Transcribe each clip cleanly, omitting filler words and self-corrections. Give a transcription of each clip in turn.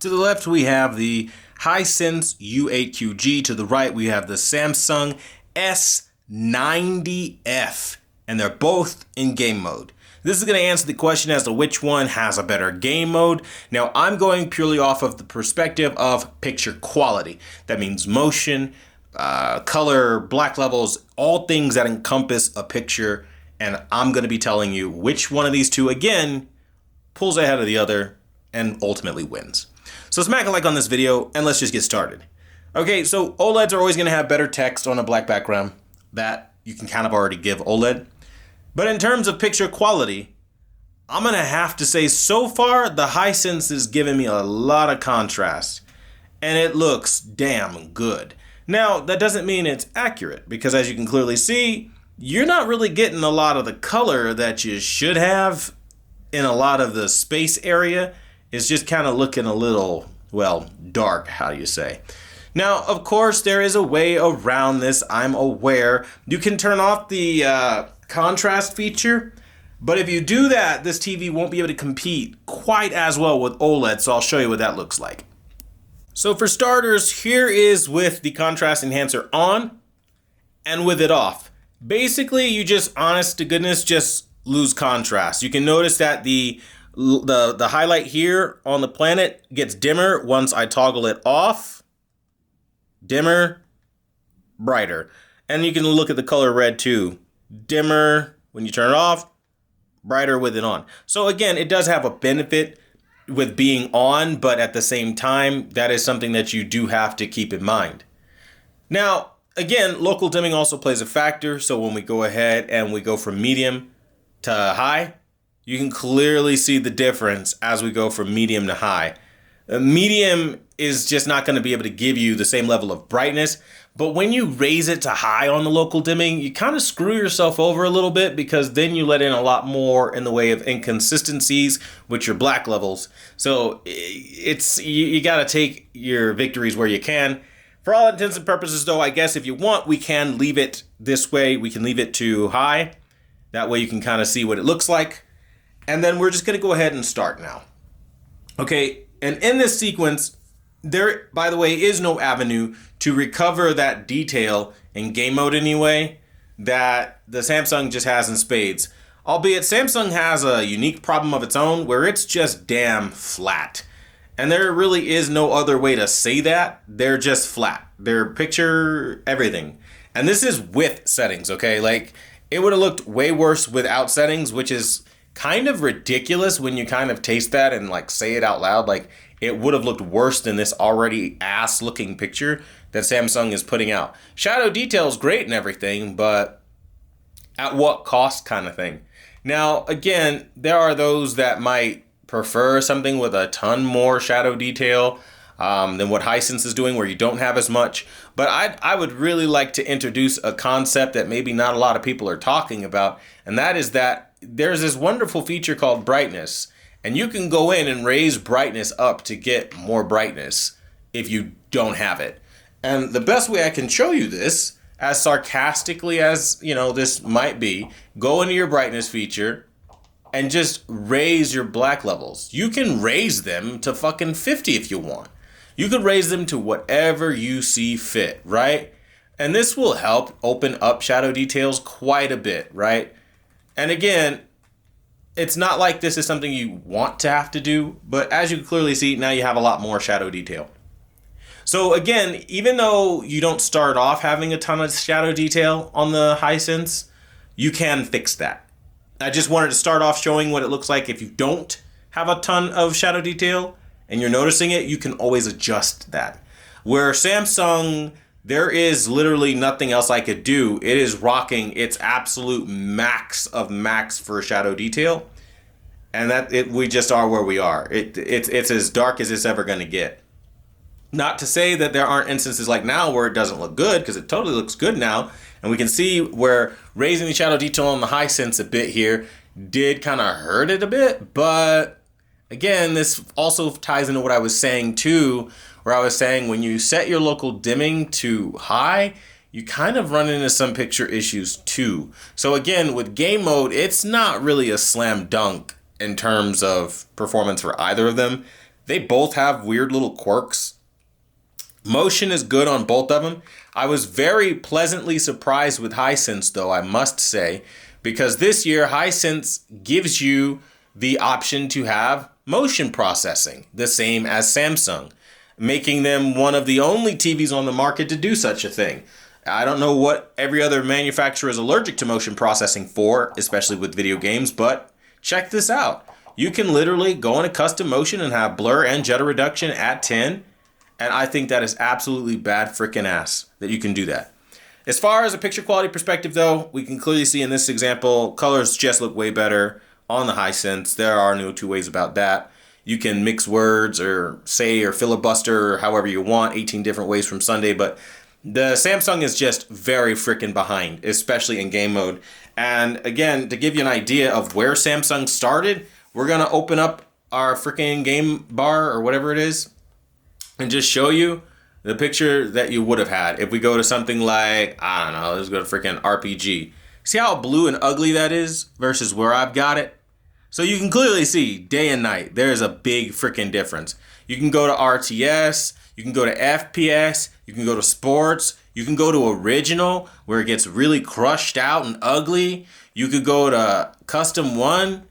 To the left, we have the Hisense U8QG. To the right, we have the Samsung S90F. And they're both in game mode. This is going to answer the question as to which one has a better game mode. Now, I'm going purely off of the perspective of picture quality. That means motion, color, black levels, all things that encompass a picture. And I'm going to be telling you which one of these two, again, pulls ahead of the other and ultimately wins. So smack a like on this video and let's just get started. Okay, so OLEDs are always going to have better text on a black background. That you can kind of already give OLED. But in terms of picture quality, I'm going to have to say so far the Hisense is giving me a lot of contrast. And it looks damn good. Now, that doesn't mean it's accurate because as you can clearly see, you're not really getting a lot of the color that you should have in a lot of the space area. It's just kind of looking a little, well, dark, how do you say. Now, of course, there is a way around this, I'm aware. You can turn off the contrast feature, but if you do that, this TV won't be able to compete quite as well with OLED, so I'll show you what that looks like. So for starters, here is with the contrast enhancer on and with it off. Basically, you just, honest to goodness, just lose contrast. You can notice that the highlight here on the planet gets dimmer once I toggle it off. Dimmer, brighter. And you can look at the color red too. Dimmer when you turn it off, brighter with it on. So again, it does have a benefit with being on, but at the same time, that is something that you do have to keep in mind. Now, again, local dimming also plays a factor. So when we go ahead and we go from medium to high, you can clearly see the difference as we go from medium to high. Medium is just not going to be able to give you the same level of brightness. But when you raise it to high on the local dimming, you kind of screw yourself over a little bit because then you let in a lot more in the way of inconsistencies with your black levels. So you got to take your victories where you can. For all intents and purposes, though, I guess if you want, we can leave it this way. We can leave it to high. That way you can kind of see what it looks like. And then we're just going to go ahead and start now. Okay, and in this sequence, there, by the way, is no avenue to recover that detail in game mode anyway that the Samsung just has in spades. Albeit Samsung has a unique problem of its own where it's just damn flat. And there really is no other way to say that. They're just flat. They're picture everything. And this is with settings, okay? Like, it would have looked way worse without settings, which is kind of ridiculous when you kind of taste that and like say it out loud. Like, it would have looked worse than this already ass looking picture that Samsung is putting out. Shadow detail is great and everything, but at what cost kind of thing. Now, again, there are those that might prefer something with a ton more shadow detail than what Hisense is doing where you don't have as much. But I would really like to introduce a concept that maybe not a lot of people are talking about. And that is that there's this wonderful feature called brightness. And you can go in and raise brightness up to get more brightness if you don't have it. And the best way I can show you this, as sarcastically as, you know, this might be, go into your brightness feature and just raise your black levels. You can raise them to fucking 50 if you want. You could raise them to whatever you see fit, right? And this will help open up shadow details quite a bit, right? And again, it's not like this is something you want to have to do, but as you can clearly see, now you have a lot more shadow detail. So again, even though you don't start off having a ton of shadow detail on the Hisense, you can fix that. I just wanted to start off showing what it looks like if you don't have a ton of shadow detail and you're noticing it, you can always adjust that. Where Samsung, there is literally nothing else I could do. It is rocking its absolute max of max for shadow detail. And we just are where we are. It's as dark as it's ever going to get. Not to say that there aren't instances like now where it doesn't look good, because it totally looks good now. And we can see where raising the shadow detail on the Hisense a bit here did kind of hurt it a bit. But again, this also ties into what I was saying too, where I was saying when you set your local dimming to high, you kind of run into some picture issues too. So again, with game mode, it's not really a slam dunk in terms of performance for either of them. They both have weird little quirks. Motion is good on both of them. I was very pleasantly surprised with Hisense, though, I must say, because this year Hisense gives you the option to have motion processing, the same as Samsung, making them one of the only TVs on the market to do such a thing. I don't know what every other manufacturer is allergic to motion processing for, especially with video games, but check this out. You can literally go into custom motion and have blur and jitter reduction at 10, and I think that is absolutely bad freaking ass that you can do that. As far as a picture quality perspective, though, we can clearly see in this example, colors just look way better on the Hisense. There are no two ways about that. You can mix words or say or filibuster or however you want, 18 different ways from Sunday, but the Samsung is just very freaking behind, especially in game mode. And again, to give you an idea of where Samsung started, we're going to open up our freaking game bar or whatever it is and just show you the picture that you would have had. If we go to something like, I don't know, let's go to freaking RPG. See how blue and ugly that is versus where I've got it? So you can clearly see day and night, there's a big freaking difference. You can go to RTS, you can go to FPS, you can go to sports, you can go to original where it gets really crushed out and ugly. You could go to custom one.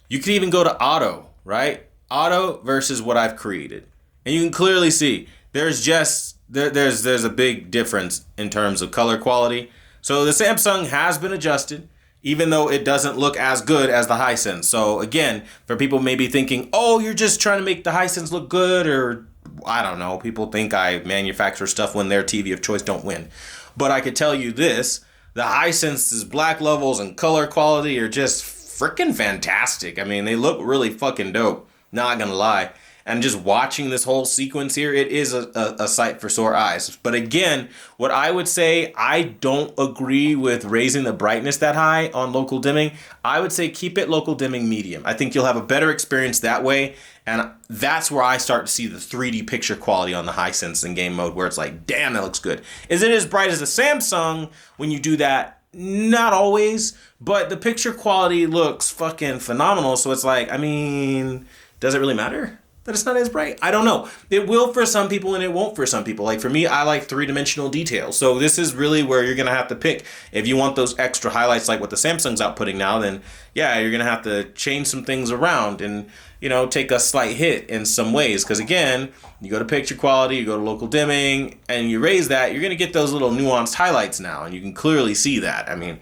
You could even go to auto, right? Auto versus what I've created. And you can clearly see there's a big difference in terms of color quality. So the Samsung has been adjusted, even though it doesn't look as good as the Hisense. So again, for people maybe thinking, oh, you're just trying to make the Hisense look good, or I don't know, people think I manufacture stuff when their TV of choice don't win. But I could tell you this, the Hisense's black levels and color quality are just freaking fantastic. I mean, they look really fucking dope, not gonna lie. And just watching this whole sequence here, it is a sight for sore eyes. But again, what I would say, I don't agree with raising the brightness that high on local dimming. I would say keep it local dimming medium. I think you'll have a better experience that way. And that's where I start to see the 3D picture quality on the Hisense in game mode, where it's like, damn, that looks good. Is it as bright as a Samsung when you do that? Not always, but the picture quality looks fucking phenomenal. So it's like, I mean, does it really matter that it's not as bright? I don't know. It will for some people and it won't for some people. Like for me, I like three-dimensional detail. So this is really where you're going to have to pick. If you want those extra highlights like what the Samsung's outputting now, then yeah, you're going to have to change some things around and, you know, take a slight hit in some ways. Because again, you go to picture quality, you go to local dimming, and you raise that, you're going to get those little nuanced highlights now. And you can clearly see that. I mean,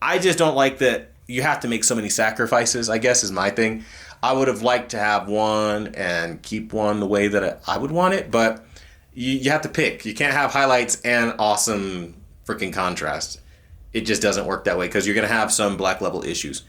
I just don't like that you have to make so many sacrifices, I guess is my thing. I would have liked to have one and keep one the way that I would want it, but you have to pick. You can't have highlights and awesome freaking contrast. It just doesn't work that way because you're going to have some black level issues.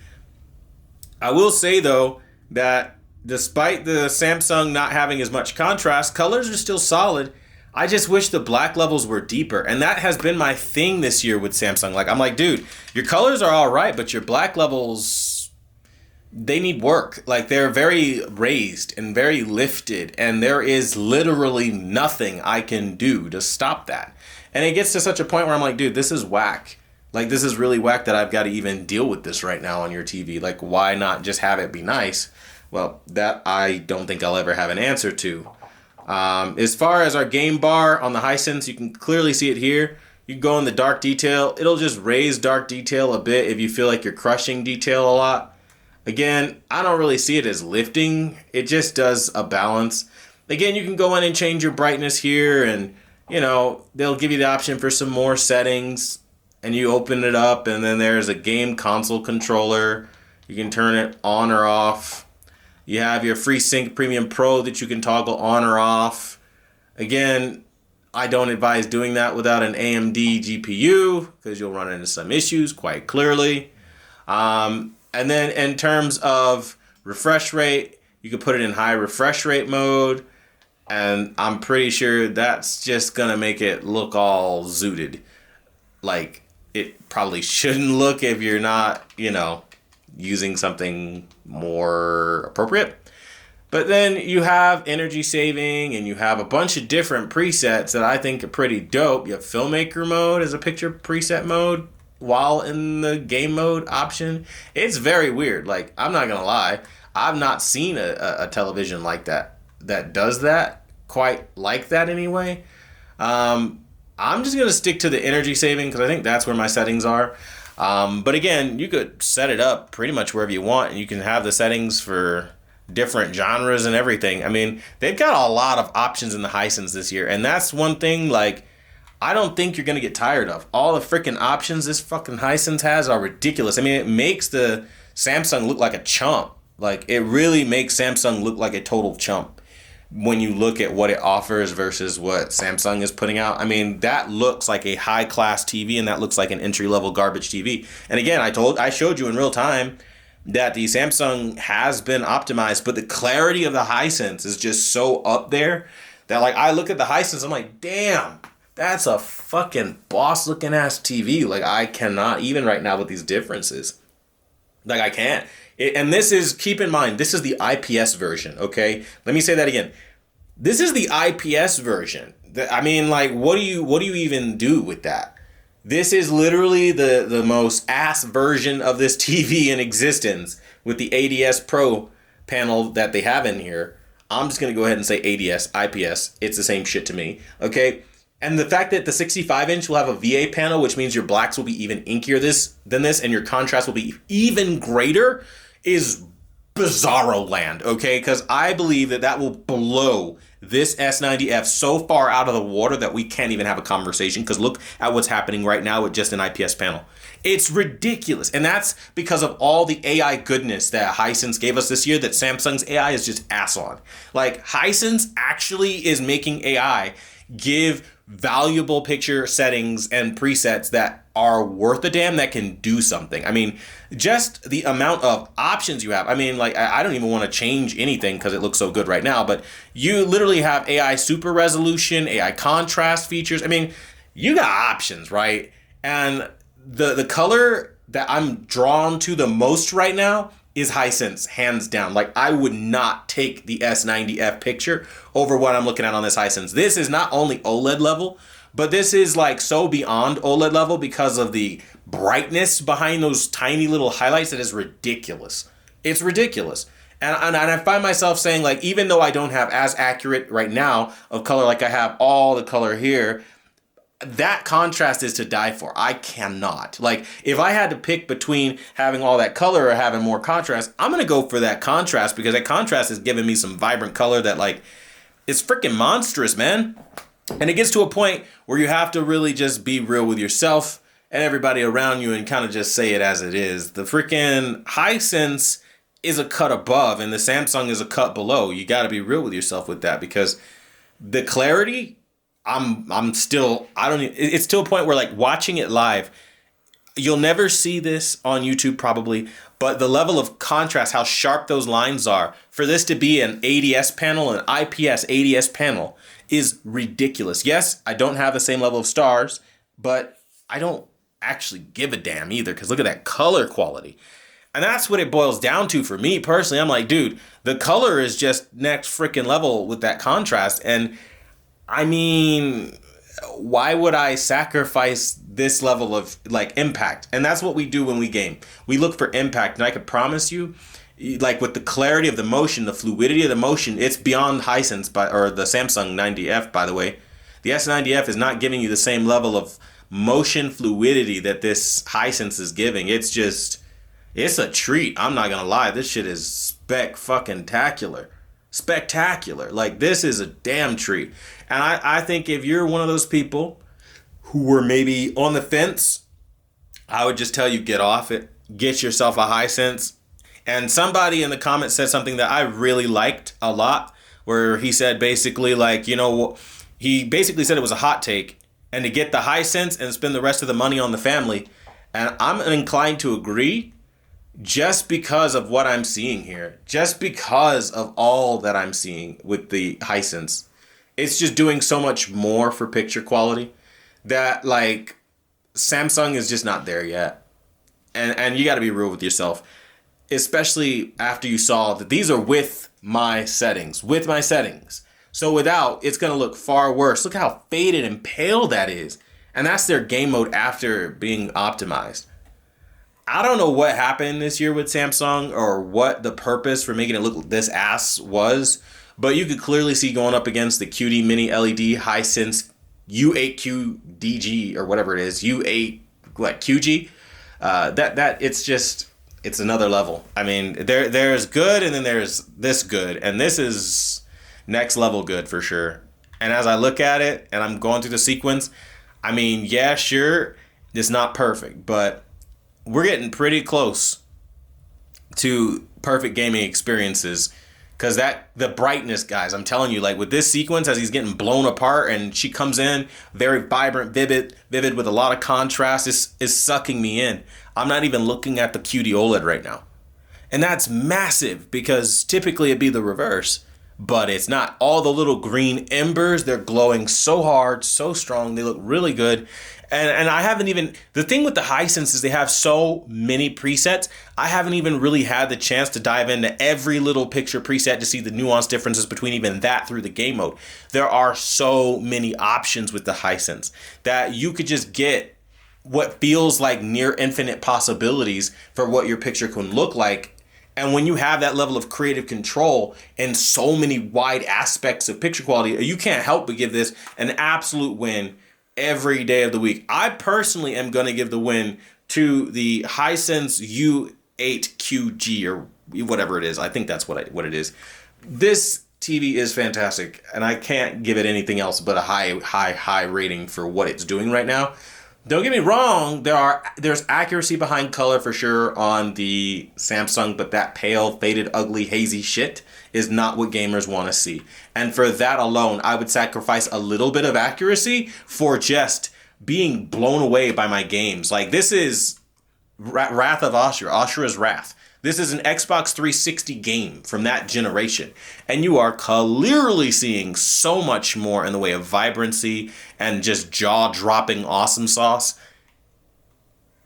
I will say, though, that despite the Samsung not having as much contrast, colors are still solid. I just wish the black levels were deeper, and that has been my thing this year with Samsung. Like, I'm like, dude, your colors are all right, but your black levels, they need work. Like, they're very raised and very lifted, and there is literally nothing I can do to stop that. And it gets to such a point where I'm like, dude, this is whack. Like, this is really whack that I've got to even deal with this right now on your TV. Like, why not just have it be nice? Well, that I don't think I'll ever have an answer to. As far as our game bar on the Hisense, you can clearly see it here. You can go in the dark detail. It'll just raise dark detail a bit if you feel like you're crushing detail a lot. Again, I don't really see it as lifting. It just does a balance. Again, you can go in and change your brightness here, and, you know, they'll give you the option for some more settings, and you open it up, and then there's a game console controller. You can turn it on or off. You have your FreeSync Premium Pro that you can toggle on or off. Again, I don't advise doing that without an AMD GPU because you'll run into some issues quite clearly. And then in terms of refresh rate, you can put it in high refresh rate mode. And I'm pretty sure that's just going to make it look all zooted. Like it probably shouldn't look if you're not, you know, using something more appropriate. But then you have energy saving and you have a bunch of different presets that I think are pretty dope. You have filmmaker mode as a picture preset mode while in the game mode option. It's very weird. Like, I'm not gonna lie, I've not seen a television like that that does that quite like that anyway. I'm just going to stick to the energy saving because I think that's where my settings are. But again, you could set it up pretty much wherever you want, and you can have the settings for different genres and everything. I mean, they've got a lot of options in the Hisense this year, and that's one thing, like, I don't think you're going to get tired of. All the freaking options this fucking Hisense has are ridiculous. I mean, it makes the Samsung look like a chump. Like, it really makes Samsung look like a total chump when you look at what it offers versus what Samsung is putting out. I mean, that looks like a high-class TV, and that looks like an entry-level garbage TV. And again, I showed you in real time that the Samsung has been optimized, but the clarity of the Hisense is just so up there that, like, I look at the Hisense, I'm like, damn, that's a fucking boss-looking ass TV. Like, I cannot, even right now with these differences, like, I can't. And this is, keep in mind, this is the IPS version, okay? Let me say that again. This is the IPS version. I mean, like, what do you even do with that? This is literally the most ass version of this TV in existence with the ADS Pro panel that they have in here. I'm just going to go ahead and say ADS, IPS. It's the same shit to me, okay? And the fact that the 65-inch will have a VA panel, which means your blacks will be even inkier than this, and your contrast will be even greater, is bizarro land, okay? Because I believe that will blow this S90F so far out of the water that we can't even have a conversation, because look at what's happening right now with just an IPS panel. It's ridiculous. And that's because of all the AI goodness that Hisense gave us this year that Samsung's AI is just ass on. Like, Hisense actually is making AI give valuable picture settings and presets that are worth a damn, that can do something. I mean, just the amount of options you have. I mean, like, I don't even want to change anything because it looks so good right now, but you literally have AI super resolution, AI contrast features. I mean, you got options, right? And the color that I'm drawn to the most right now is Hisense, hands down. Like, I would not take the S90F picture over what I'm looking at on this Hisense. This is not only OLED level, but this is like so beyond OLED level because of the brightness behind those tiny little highlights that is ridiculous. It's ridiculous. And I find myself saying, like, even though I don't have as accurate right now of color, like I have all the color here, that contrast is to die for. I cannot. Like, if I had to pick between having all that color or having more contrast, I'm going to go for that contrast because that contrast is giving me some vibrant color that, like, it's freaking monstrous, man. And it gets to a point where you have to really just be real with yourself and everybody around you and kind of just say it as it is. The freaking Hisense is a cut above and the Samsung is a cut below. You got to be real with yourself with that because the clarity, it's to a point where, like, watching it live, you'll never see this on YouTube probably, but the level of contrast, how sharp those lines are, for this to be an ADS panel, an IPS ADS panel, is ridiculous. Yes, I don't have the same level of stars, but I don't actually give a damn either because look at that color quality. And that's what it boils down to for me personally. I'm like, dude, the color is just next freaking level with that contrast. And I mean, why would I sacrifice this level of, like, impact? And that's what we do when we game. We look for impact. And I can promise you, like, with the clarity of the motion, the fluidity of the motion, it's beyond Hisense, or the Samsung 90F, by the way. The S90F is not giving you the same level of motion fluidity that this Hisense is giving. It's just, it's a treat. I'm not going to lie. This shit is spectacular. Like, this is a damn treat. And I think if you're one of those people who were maybe on the fence, I would just tell you, get off it. Get yourself a Hisense. And somebody in the comments said something that I really liked a lot, where he said basically, like, you know, he basically said it was a hot take and to get the Hisense and spend the rest of the money on the family. And I'm inclined to agree just because of what I'm seeing here, just because of all that I'm seeing with the Hisense. It's just doing so much more for picture quality that, like, Samsung is just not there yet. And you got to be real with yourself, especially after you saw that these are with my settings. So without, it's going to look far worse. Look how faded and pale that is. And that's their game mode after being optimized. I don't know what happened this year with Samsung or what the purpose for making it look this ass was, But you could clearly see going up against the QD Mini LED Hisense U8QDG or whatever it is, U8 what QG. That it's another level. I mean, there's good and then there's this good, and this is next level good for sure. And as I look at it and I'm going through the sequence, I mean, yeah, sure, it's not perfect, but we're getting pretty close to perfect gaming experiences. Because the brightness, guys, I'm telling you, like with this sequence as he's getting blown apart and she comes in very vibrant, vivid with a lot of contrast, is sucking me in. I'm not even looking at the QD OLED right now. And that's massive because typically it'd be the reverse. But it's not. All the little green embers, they're glowing so hard, so strong. They look really good. And I haven't even, the thing with the Hisense is they have so many presets. I haven't even really had the chance to dive into every little picture preset to see the nuanced differences between even that through the game mode. There are so many options with the Hisense that you could just get what feels like near infinite possibilities for what your picture can look like. And when you have that level of creative control and so many wide aspects of picture quality, you can't help but give this an absolute win every day of the week. I personally am going to give the win to the Hisense U8QG or whatever it is. I think that's what it is. This TV is fantastic, and I can't give it anything else but a high rating for what it's doing right now. Don't get me wrong, there's accuracy behind color for sure on the Samsung, but that pale, faded, ugly, hazy shit is not what gamers want to see. And for that alone, I would sacrifice a little bit of accuracy for just being blown away by my games. Like this is Wrath of Ashura, Ashura's Wrath. This is an Xbox 360 game from that generation. And you are clearly seeing so much more in the way of vibrancy and just jaw-dropping awesome sauce.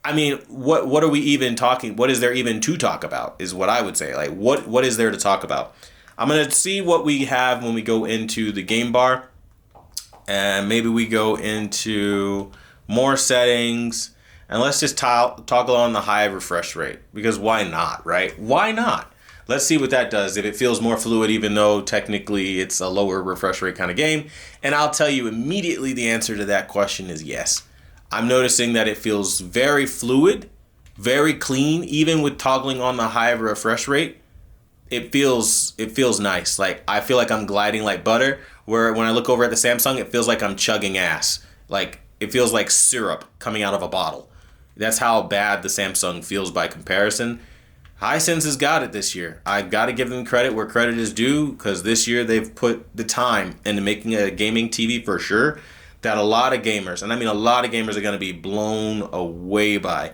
I mean, what are we even talking? What is there even to talk about is what I would say. Like, what is there to talk about? I'm going to see what we have when we go into the game bar. And maybe we go into more settings. And let's just toggle on the high refresh rate, because why not, right? Why not? Let's see what that does, if it feels more fluid, even though technically it's a lower refresh rate kind of game. And I'll tell you immediately the answer to that question is yes. I'm noticing that it feels very fluid, very clean, even with toggling on the high refresh rate. It feels nice. Like I feel like I'm gliding like butter, where when I look over at the Samsung, it feels like I'm chugging ass. Like it feels like syrup coming out of a bottle. That's how bad the Samsung feels by comparison. Hisense has got it this year. I've got to give them credit where credit is due, because this year they've put the time into making a gaming TV for sure that a lot of gamers, and I mean a lot of gamers, are going to be blown away by.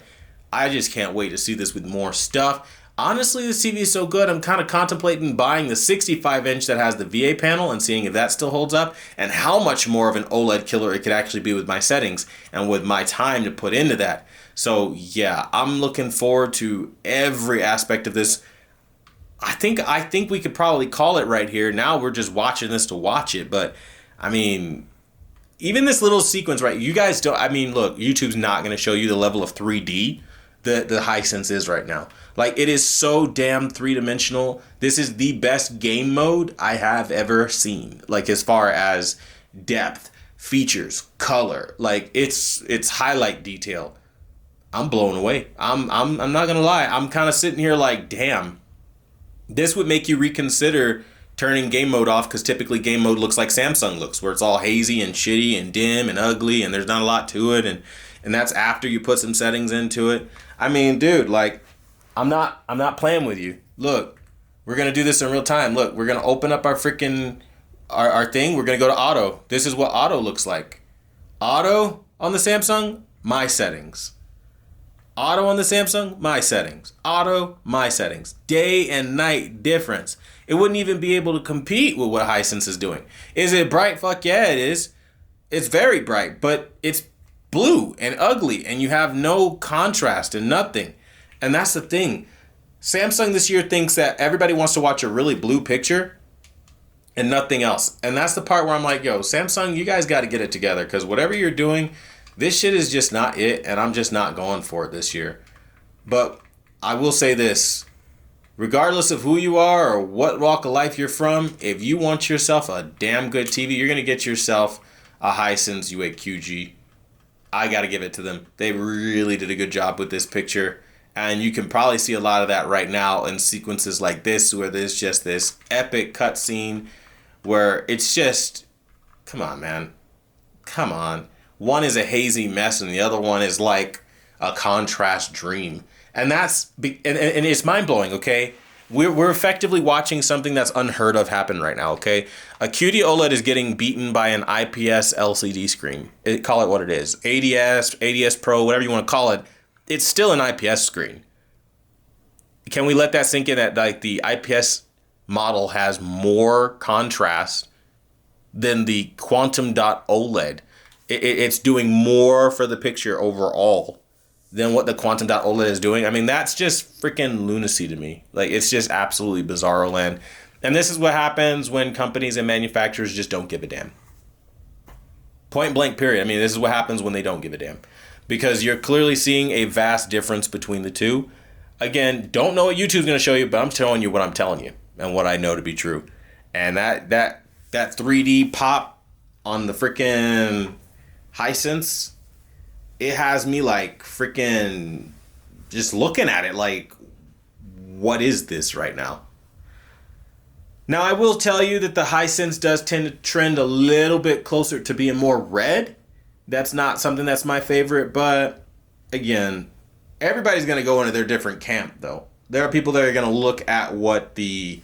I just can't wait to see this with more stuff. Honestly, this TV is so good, I'm kind of contemplating buying the 65-inch that has the VA panel and seeing if that still holds up, and how much more of an OLED killer it could actually be with my settings and with my time to put into that. So yeah, I'm looking forward to every aspect of this. I think we could probably call it right here. Now we're just watching this to watch it, but I mean, even this little sequence, right? You guys don't, I mean, look, YouTube's not going to show you the level of 3D the Hisense is right now. Like, it is so damn three-dimensional. This is the best game mode I have ever seen. Like, as far as depth, features, color, like it's highlight detail. I'm blown away. I'm not gonna lie. I'm kind of sitting here like, damn, this would make you reconsider turning game mode off, because typically game mode looks like Samsung looks, where it's all hazy and shitty and dim and ugly and there's not a lot to it, and that's after you put some settings into it. I mean, dude, like, I'm not playing with you. Look, we're gonna do this in real time. Look, we're gonna open up our freaking our thing. We're gonna go to auto. This is what auto looks like. Auto on the Samsung, my settings. Auto on the Samsung, my settings. Auto, my settings. Day and night difference. It wouldn't even be able to compete with what Hisense is doing. Is it bright? Fuck yeah, it is. It's very bright, but it's blue and ugly, and you have no contrast and nothing. And that's the thing. Samsung this year thinks that everybody wants to watch a really blue picture and nothing else. And that's the part where I'm like, yo, Samsung, you guys got to get it together, because whatever you're doing, this shit is just not it, and I'm just not going for it this year. But I will say this. regardless of who you are or what walk of life you're from, if you want yourself a damn good TV, you're going to get yourself a Hisense U8QG. I got to give it to them. They really did a good job with this picture. And you can probably see a lot of that right now in sequences like this, where there's just this epic cutscene where it's just, come on, man. Come on. One is a hazy mess and the other one is like a contrast dream. And it's mind-blowing, okay? We're effectively watching something that's unheard of happen right now, okay? A QD OLED is getting beaten by an IPS LCD screen. Call it what it is. ADS Pro, whatever you want to call it. It's still an IPS screen. Can we let that sink in that like the IPS model has more contrast than the Quantum Dot OLED? It's doing more for the picture overall than what the Quantum Dot OLED is doing. I mean, that's just freaking lunacy to me. Like, it's just absolutely bizarro land. And this is what happens when companies and manufacturers just don't give a damn. Point blank period. I mean, this is what happens when they don't give a damn. Because you're clearly seeing a vast difference between the two. Again, don't know what YouTube's going to show you, but I'm telling you what I'm telling you and what I know to be true. And that 3D pop on the freaking Hisense, it has me like freaking just looking at it like, what is this right now? Now, I will tell you that the Hisense does tend to trend a little bit closer to being more red. That's not something that's my favorite, but again, everybody's going to go into their different camp, though. There are people that are going to look at what the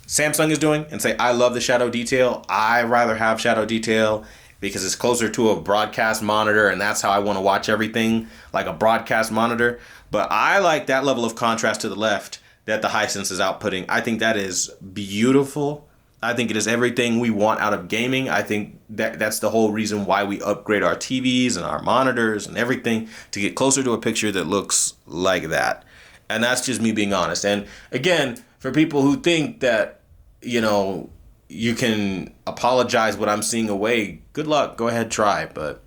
Samsung is doing and say, I love the shadow detail. I rather have shadow detail because it's closer to a broadcast monitor, and that's how I want to watch everything, like a broadcast monitor. But I like that level of contrast to the left that the Hisense is outputting. I think that is beautiful. I think it is everything we want out of gaming. I think that's the whole reason why we upgrade our TVs and our monitors and everything, to get closer to a picture that looks like that. And that's just me being honest. And again, for people who think that, you know, you can apologize what I'm seeing away, good luck. Go ahead, try. But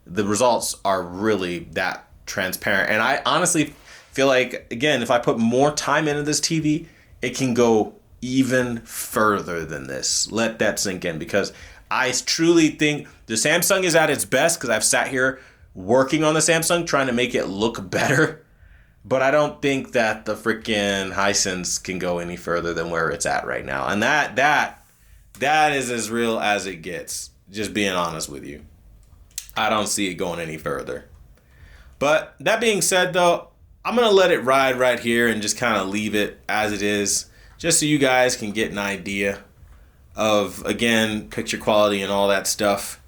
the results are really that transparent. And I honestly feel like, again, if I put more time into this TV, it can go even further than this. Let that sink in, because I truly think the Samsung is at its best, because I've sat here working on the Samsung trying to make it look better, but I don't think that the freaking Hisense can go any further than where it's at right now. And that is as real as it gets, just being honest with you. I don't see it going any further. But that being said, though, I'm gonna let it ride right here and just kind of leave it as it is, just so you guys can get an idea of, again, picture quality and all that stuff.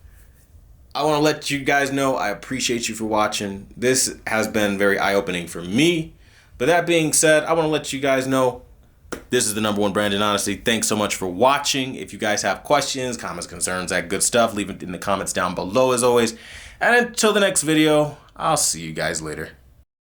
I want to let you guys know I appreciate you for watching. This has been very eye-opening for me. But that being said, I want to let you guys know this is the #1 brand in honesty. Thanks so much for watching. If you guys have questions, comments, concerns, that good stuff, leave it in the comments down below as always. And until the next video, I'll see you guys later.